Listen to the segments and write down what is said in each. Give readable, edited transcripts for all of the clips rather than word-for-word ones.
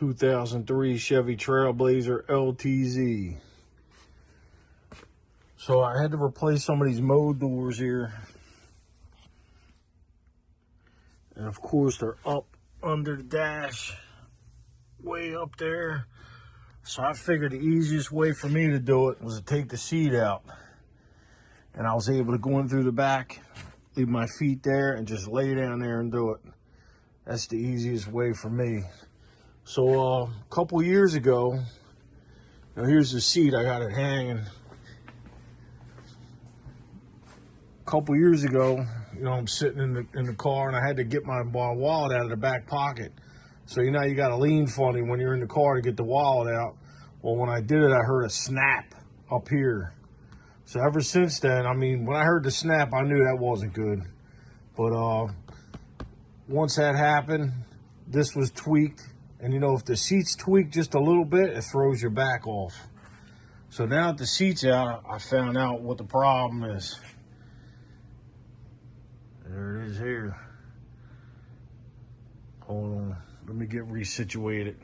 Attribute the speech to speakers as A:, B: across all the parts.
A: 2003 Chevy Trailblazer LTZ. So I had to replace some of these mold doors here. And of course they're up under the dash, way up there. So I figured the easiest way for me to do it was to take the seat out. And I was able to go in through the back, leave my feet there, and just lay down there and do it. That's the easiest way for me. So a couple years ago, now here's the seat, I got it hanging. A couple years ago, you know, I'm sitting in the car and I had to get my wallet out of the back pocket. So you know you gotta lean funny when you're in the car to get the wallet out. Well, when I did it, I heard a snap up here. So ever since then, I mean, when I heard the snap, I knew that wasn't good. But once that happened, this was tweaked. And you know, if the seat's tweaked just a little bit, it throws your back off. So now that the seat's out, I found out what the problem is. There it is here. Hold on, let me get resituated.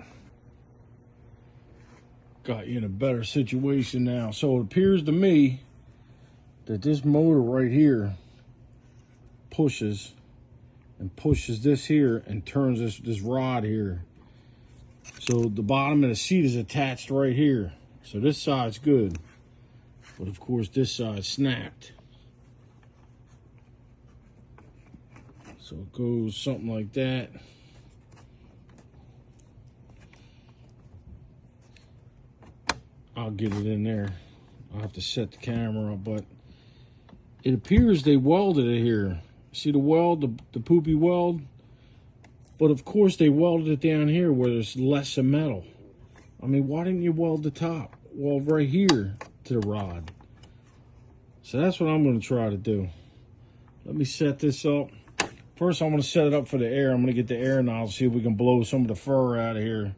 A: Got you in a better situation now. So it appears to me that this motor right here pushes this here and turns this rod here. So the bottom of the seat is attached right here. So this side's good. But of course this side snapped. So it goes something like that. I'll get it in there. I'll have to set the camera up, but it appears they welded it here. See the weld, the poopy weld? But of course they welded it down here where there's less of metal. I mean, why didn't you weld the top? Weld right here to the rod. So that's what I'm gonna try to do. Let me set this up. First, I'm gonna set it up for the air. I'm gonna get the air nozzle, see if we can blow some of the fur out of here.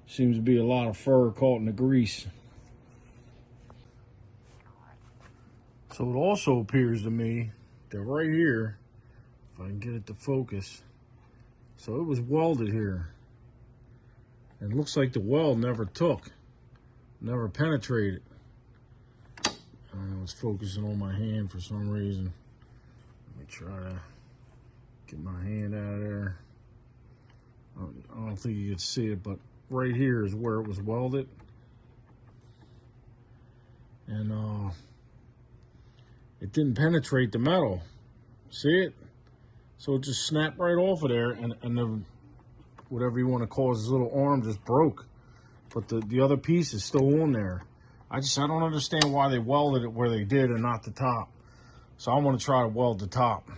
A: Seems to be a lot of fur caught in the grease. So it also appears to me that right here, if I can get it to focus, so it was welded here. And it looks like the weld never took, never penetrated. I don't know, it's focusing on my hand for some reason. Let me try to get my hand out of there. I don't think you can see it, but right here is where it was welded. And it didn't penetrate the metal. See it? So it just snapped right off of there, and the, whatever you want to call his little arm just broke. But the other piece is still on there. I don't understand why they welded it where they did and not the top. So I'm gonna try to weld the top.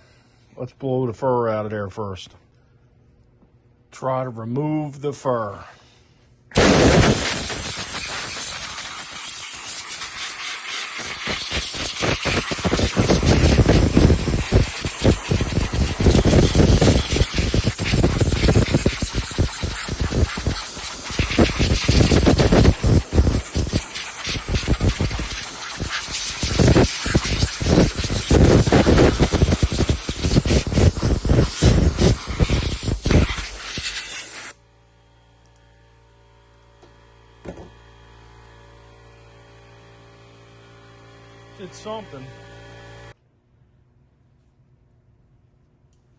A: Let's blow the fur out of there first. Try to remove the fur. Did something.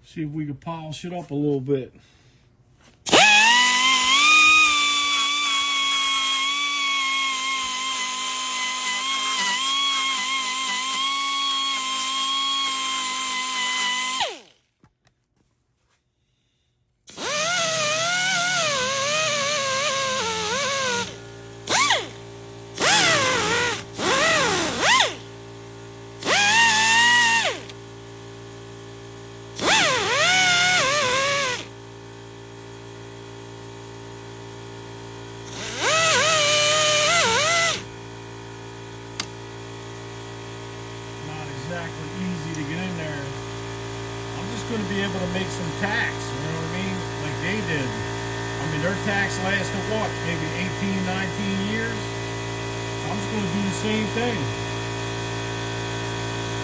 A: See if we can polish it up a little bit. Exactly easy to get in there. I'm just going to be able to make some tacks, you know what I mean, like they did. I mean, their tacks lasted what, maybe 18, 19 years? So I'm just going to do the same thing.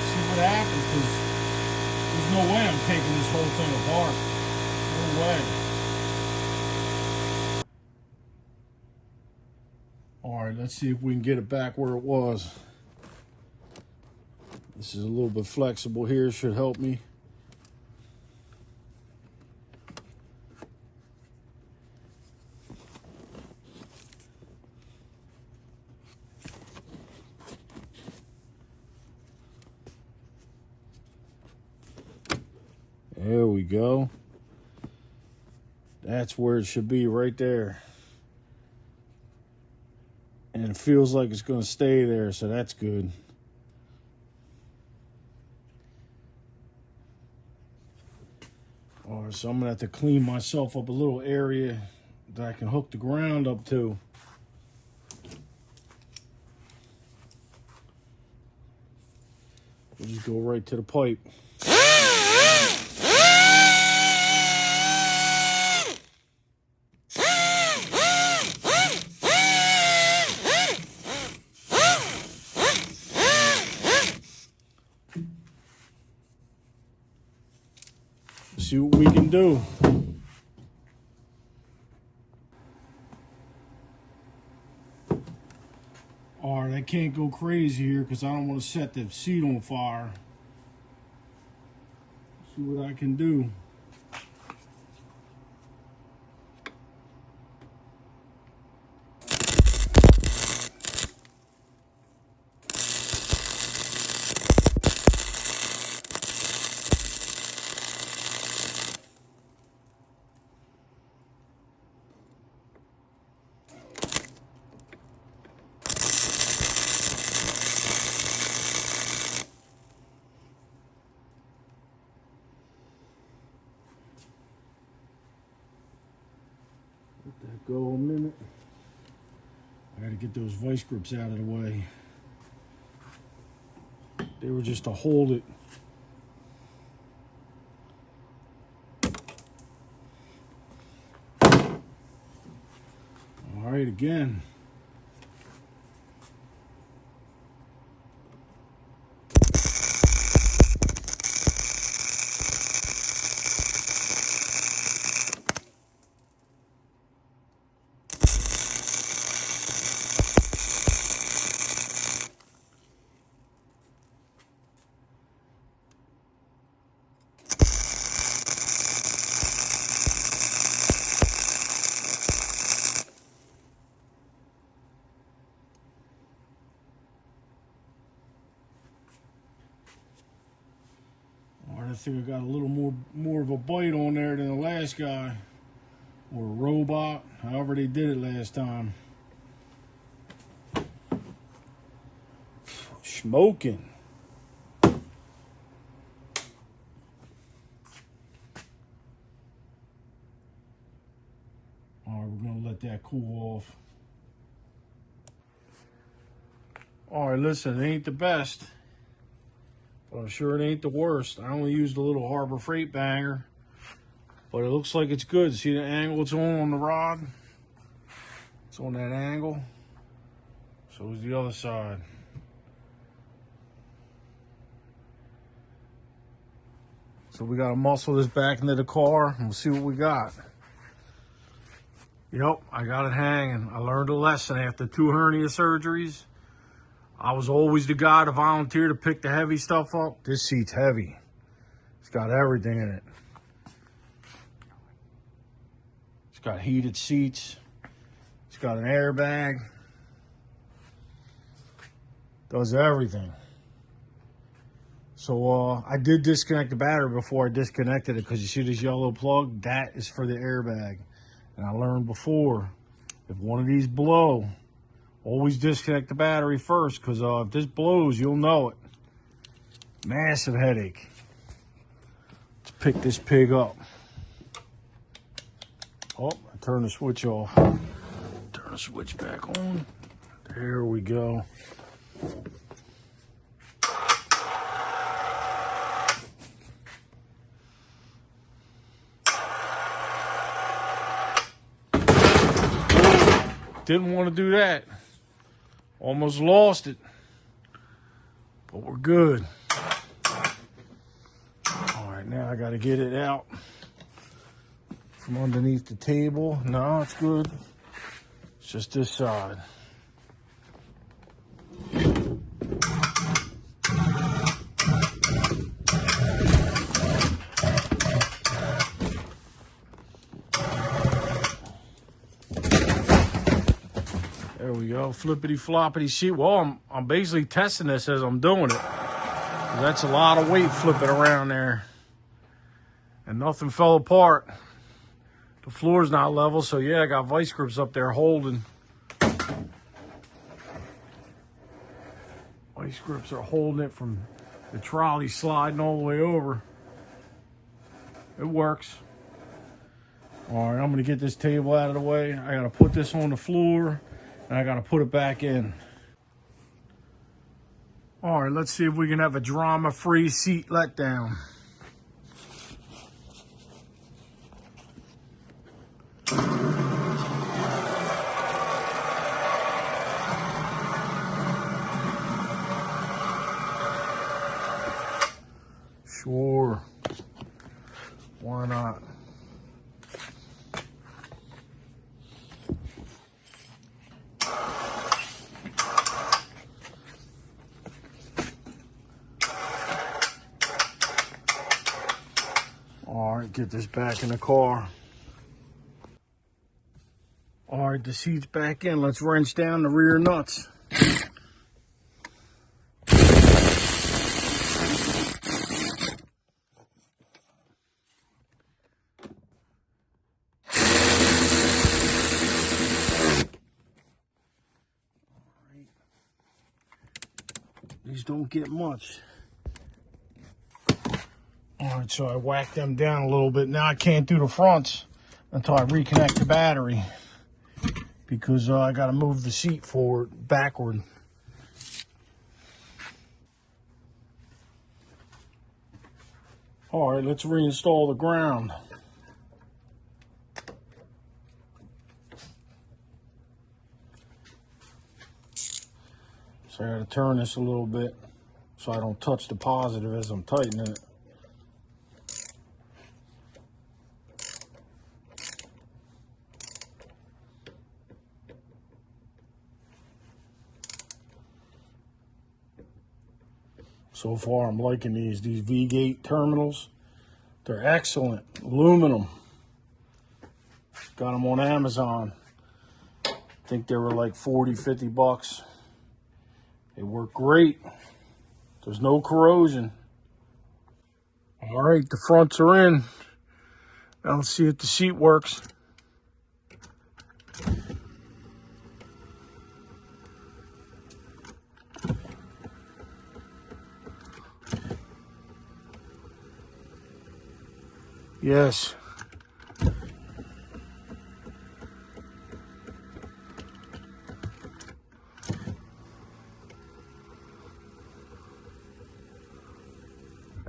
A: See what happens, because there's no way I'm taking this whole thing apart. No way. All right, let's see if we can get it back where it was. This is a little bit flexible here, should help me. There we go. That's where it should be, right there. And it feels like it's going to stay there, so that's good. All right, so I'm going to have to clean myself up a little area that I can hook the ground up to. We'll just go right to the pipe. See what we can do. All right, I can't go crazy here because I don't want to set the seat on fire. See what I can do. Let that go a minute. I gotta get those vice grips out of the way. They were just to hold it. All right, again. I think I got a little more of a bite on there than the last guy, or a robot, however they did it last time. Smoking. All right, we're gonna let that cool off. All right, listen, it ain't the best. But I'm sure it ain't the worst. I only used a little Harbor Freight banger, but it looks like it's good. See the angle it's on the rod? It's on that angle. So is the other side. So we got to muscle this back into the car and we'll see what we got. Yep, I got it hanging. I learned a lesson after 2 hernia surgeries. I was always the guy to volunteer to pick the heavy stuff up. This seat's heavy. It's got everything in it. It's got heated seats. It's got an airbag. Does everything. So I did disconnect the battery before I disconnected it, because you see this yellow plug? That is for the airbag. And I learned before, if one of these blow, always disconnect the battery first, because if this blows, you'll know it. Massive headache. Let's pick this pig up. Oh, I turned the switch off. Turn the switch back on. There we go. Didn't want to do that. Almost lost it, but we're good. All right, now I got to get it out from underneath the table. No, it's good. It's just this side. There we go, flippity floppity sheet. Well, I'm basically testing this as I'm doing it. That's a lot of weight flipping around there. And nothing fell apart. The floor's not level, so yeah, I got vice grips up there holding. Vice grips are holding it from the trolley sliding all the way over. It works. All right, I'm gonna get this table out of the way. I gotta put this on the floor, and I gotta put it back in. All right, let's see if we can have a drama-free seat letdown. Sure. Why not? All right, get this back in the car. All right, the seat's back in. Let's wrench down the rear nuts. These don't get much. All right, so I whacked them down a little bit. Now I can't do the fronts until I reconnect the battery because I got to move the seat forward, backward. All right, let's reinstall the ground. So I got to turn this a little bit so I don't touch the positive as I'm tightening it. So far, I'm liking these V-gate terminals. They're excellent, aluminum. Got them on Amazon. I think they were like 40, 50 bucks. They work great. There's no corrosion. All right, the fronts are in. Now let's see if the seat works. Yes.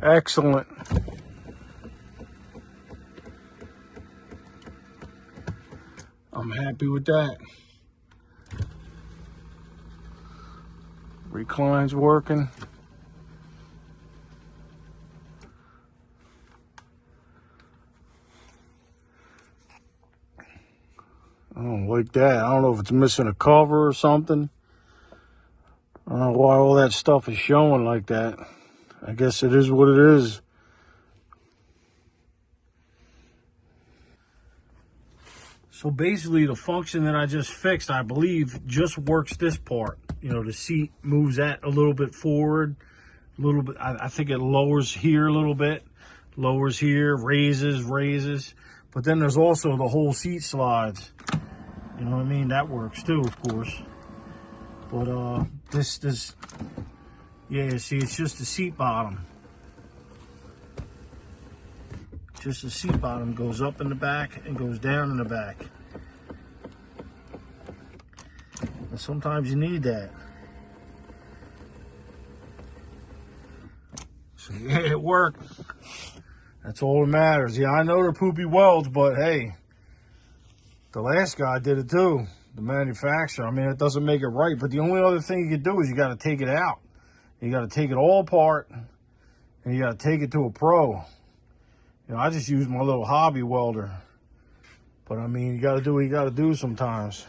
A: Excellent. I'm happy with that. Recline's working. I don't like that. I don't know if it's missing a cover or something. I don't know why all that stuff is showing like that. I guess it is what it is. So basically the function that I just fixed, I believe, just works this part. You know, the seat moves that a little bit forward, a little bit. I think it lowers here a little bit, lowers here, raises. But then there's also the whole seat slides. You know what I mean? That works too, of course. But this, yeah, see, it's just the seat bottom. Just the seat bottom goes up in the back and goes down in the back. And sometimes you need that. So yeah, it worked. That's all that matters. Yeah, I know they're poopy welds, but hey, the last guy did it too. The manufacturer. I mean, it doesn't make it right, but the only other thing you can do is you got to take it out. You got to take it all apart, and you got to take it to a pro. You know, I just use my little hobby welder. But I mean, you got to do what you got to do sometimes.